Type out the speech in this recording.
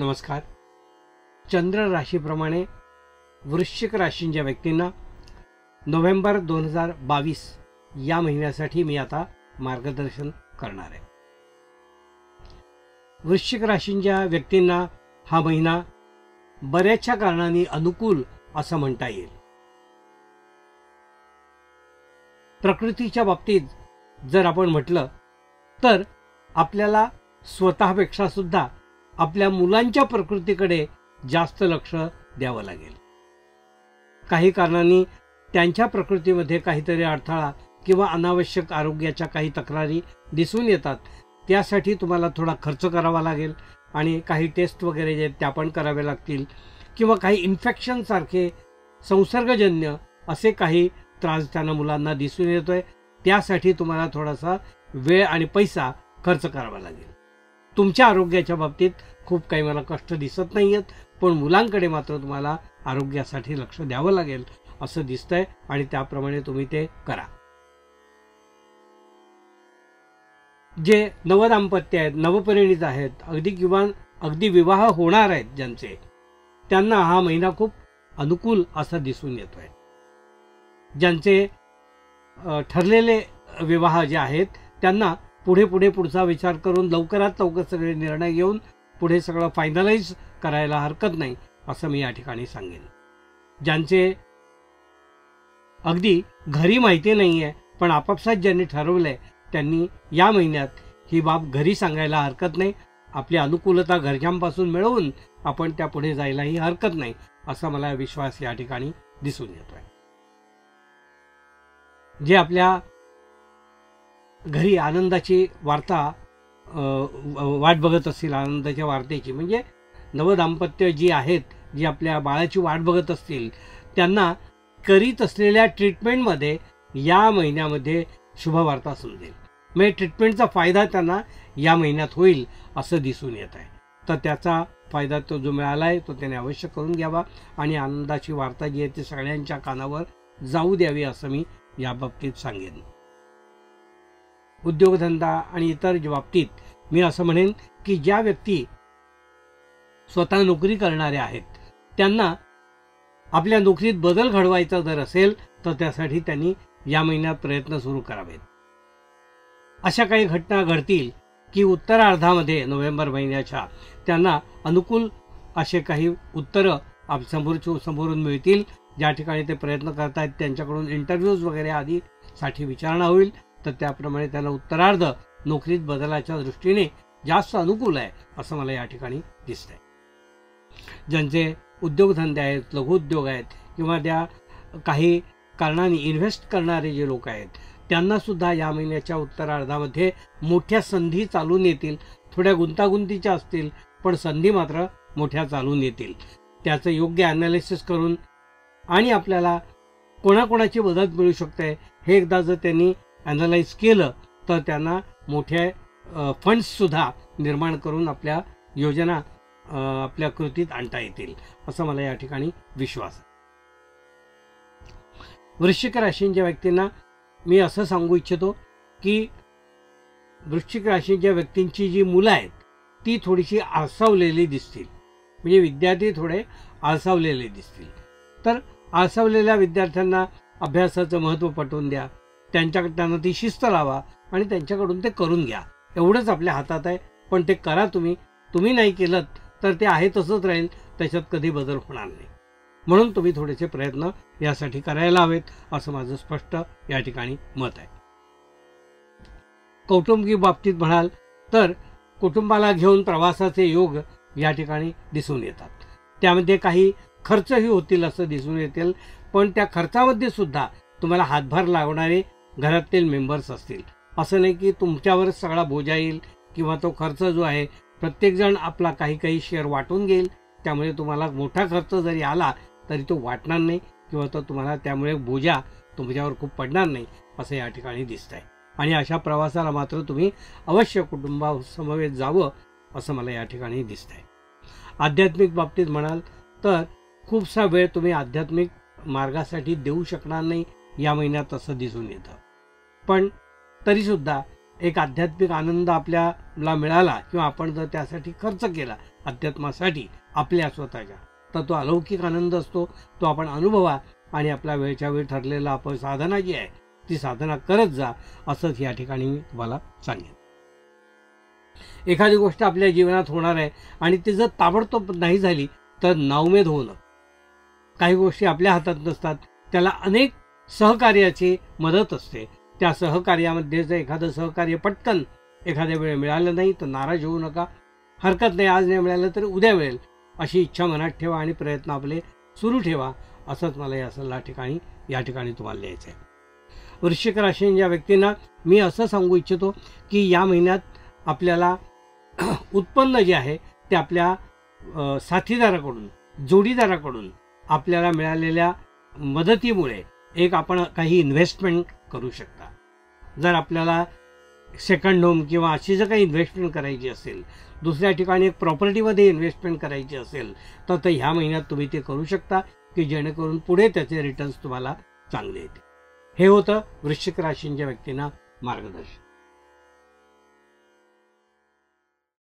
नमस्कार. चंद्र राशीप्रमाणे वृश्चिक राशींच्या व्यक्तींना नोव्हेंबर 2022 या महिन्यासाठी मी आता मार्गदर्शन करणार आहे. वृश्चिक राशींच्या व्यक्तींना हा महिना बऱ्याचशा कारणांनी अनुकूल असं म्हणता येईल. प्रकृतीच्या बाबतीत जर आपण म्हटलं तर आपल्याला स्वतःपेक्षा सुद्धा आपल्या मुलांच्या प्रकृतीकडे जास्त लक्ष द्यावं लागेल. काही कारणांनी त्यांच्या प्रकृतीमध्ये काहीतरी अडथळा किंवा अनावश्यक आरोग्याच्या काही तक्रारी दिसून येतात. त्यासाठी तुम्हाला थोडा खर्च करावा लागेल आणि काही टेस्ट वगैरे जे त्या पण करावे लागतील किंवा काही इन्फेक्शन सारखे संसर्गजन्य असे काही त्रास त्यांना मुलांना दिसून येतोय. त्यासाठी तुम्हाला थोडासा वेळ आणि पैसा खर्च करावा लागेल. तुमच्या आरोग्याच्या बाबतीत खूप काही मला कष्ट दिसत नाहीयेत, पण मुलांकडे मात्र तुम्हाला आरोग्यासाठी लक्ष द्यावं लागेल असं दिसतंय आणि त्याप्रमाणे तुम्ही ते करा. जे नवदाम्पत्य आहेत, नवपरिणीत आहेत, अगदी विवाह होणार आहेत ज्यांचे, त्यांना हा महिना खूप अनुकूल असा दिसून येतोय. ज्यांचे ठरलेले विवाह जे आहेत त्यांना पुढचा विचार करून लवकरात लवकर सगळे निर्णय घेऊन पुढे सगळं फायनलाइज करायला हरकत नाही असं मी या ठिकाणी सांगेन. ज्यांचे अगदी घरी माहिती नाहीये पण आपापसात ज्यांनी ठरवलंय त्यांनी या महिन्यात ही बाब घरी सांगायला हरकत नाही. आपली अनुकूलता घरच्यांपासून मिळवून आपण त्या पुढे जायलाही हरकत नाही असा मला विश्वास या ठिकाणी दिसून येतोय. जे आपल्या घरी आनंदाची वार्ता वाट बघत असतील, आनंदाच्या वार्तेची म्हणजे नवदाम्पत्य जी आहेत, जी आपल्या बाळाची वाट बघत असतील, त्यांना करीत असलेल्या ट्रीटमेंटमध्ये या महिन्यामध्ये शुभवार्ता समजेल. म्हणजे ट्रीटमेंटचा फायदा त्यांना या महिन्यात होईल असं दिसून येत आहे. तर त्याचा फायदा तो जो मिळाला आहे तो त्याने अवश्य करून घ्यावा आणि आनंदाची वार्ता जी आहे ती सगळ्यांच्या कानावर जाऊ द्यावी असं मी या बाबतीत सांगेन. उद्योगधंदा आणि इतर बाबतीत मी असं म्हणेन की ज्या व्यक्ती स्वतः नोकरी करणाऱ्या आहेत त्यांना आपल्या नोकरीत बदल घडवायचा जर असेल तर त्यासाठी त्यांनी या महिन्यात प्रयत्न सुरू करावेत. अशा काही घटना घडतील की उत्तरार्धामध्ये नोव्हेंबर महिन्याच्या त्यांना अनुकूल असे काही उत्तरं समोरून मिळतील. ज्या ठिकाणी ते प्रयत्न करतायत त्यांच्याकडून इंटरव्ह्यूज वगैरे आधी साठी विचारणा होईल तर त्याप्रमाणे त्यांना उत्तरार्ध नोकरीत बदलाच्या दृष्टीने जास्त अनुकूल आहे असं मला या ठिकाणी दिसतंय. ज्यांचे उद्योगधंदे आहेत, लघुउद्योग आहेत किंवा त्या काही कारणाने इन्व्हेस्ट करणारे जे लोक आहेत त्यांना सुद्धा या महिन्याच्या उत्तरार्धामध्ये मोठ्या संधी चालून येतील. थोड्या गुंतागुंतीच्या असतील पण संधी मात्र मोठ्या चालून येतील. त्याचं योग्य ॲनालिसिस करून आणि आपल्याला कोणाकोणाची मदत मिळू शकते हे एकदा जर त्यांनी ॲनालाइज केलं तर त्यांना मोठ्या फंड्ससुद्धा निर्माण करून आपल्या योजना आपल्या कृतीत आणता येतील असं मला या ठिकाणी विश्वास आहे. वृश्चिक राशींच्या व्यक्तींना मी असं सांगू इच्छितो की वृश्चिक राशींच्या व्यक्तींची जी मुलं आहेत ती थोडीशी आळसावलेली दिसतील. म्हणजे विद्यार्थी थोडे आळसावलेले दिसतील. तर आळसावलेल्या विद्यार्थ्यांना अभ्यासाचं महत्त्व पटवून द्या. त्यांना ती शिस्त लावा आणि त्यांच्याकडून ते करून घ्या. एवढंच आपल्या हातात आहे. पण ते करा. तुम्ही नाही केलं तर ते आहे तसंच राहील, त्याच्यात कधी बदल होणार नाही. म्हणून तुम्ही थोडेसे प्रयत्न यासाठी करायला हवेत असं माझं स्पष्ट या ठिकाणी मत आहे. कौटुंबिक बाबतीत म्हणाल तर कुटुंबाला घेऊन प्रवासाचे योग या ठिकाणी दिसून येतात. त्यामध्ये काही खर्चही होतील असं दिसून येतील, पण त्या खर्चामध्ये सुद्धा तुम्हाला हातभार लावणारे घरातील मेंबर्स असतील. असं नाही की तुमच्यावरच सगळा बोजा येईल किंवा तो खर्च जो आहे प्रत्येकजण आपला काही शेअर वाटून घेईल. त्यामुळे तुम्हाला मोठा खर्च जरी आला तरी तो वाटणार नाही किंवा तो तुम्हाला त्यामुळे बोजा तुमच्यावर खूप पडणार नाही असं या ठिकाणी दिसतंय. आणि अशा प्रवासाला मात्र तुम्ही अवश्य कुटुंबासमवेत जावं असं मला या ठिकाणी दिसतंय. आध्यात्मिक बाबतीत म्हणाल तर खूपसा वेळ तुम्ही आध्यात्मिक मार्गासाठी देऊ शकणार नाही या महिन्यात असं दिसून येतं. पण तरीसुद्धा एक आध्यात्मिक आनंद आपल्याला मिळाला किंवा आपण जर त्यासाठी खर्च केला अध्यात्मासाठी आपल्या स्वतःच्या, तर तो अलौकिक आनंद असतो, तो आपण अनुभवा आणि आपल्या वेळच्या वेळ ठरलेला आपण साधना जी आहे ती साधना करत जा, असंच या ठिकाणी मी तुम्हाला सांगेन. एखादी गोष्ट आपल्या जीवनात होणार आहे आणि ती जर ताबडतोब नाही झाली तर नाउमेद होणं. काही गोष्टी आपल्या हातात नसतात, त्याला अनेक सहकार्याची मदत असते. त्या सहकार्यामध्ये जर एखादं सहकार्य पटकन एखाद्या वेळे मिळालं नाही तर नाराज होऊ नका. हरकत नाही, आज नाही मिळालं तर उद्या मिळेल अशी इच्छा मनात ठेवा आणि प्रयत्न आपले सुरू ठेवा, असंच मला या ठिकाणी तुम्हाला लिहायचं आहे. वृश्चिक राशीच्या व्यक्तींना मी असं सांगू इच्छितो की या महिन्यात आपल्याला उत्पन्न जे आहे ते आपल्या साथीदाराकडून, जोडीदाराकडून आपल्याला मिळालेल्या मदतीमुळे एक आपण काही इन्व्हेस्टमेंट करू शकता. जर आपल्याला सेकंड होम किंवा अशी जर काही इन्व्हेस्टमेंट करायची असेल, दुसऱ्या ठिकाणी एक प्रॉपर्टीमध्ये इन्व्हेस्टमेंट करायची असेल तर ह्या महिन्यात तुम्ही ते करू शकता की जेणेकरून पुढे त्याचे रिटर्न्स तुम्हाला चांगले येतील. हे होतं वृश्चिक राशीच्या व्यक्तींना मार्गदर्शन.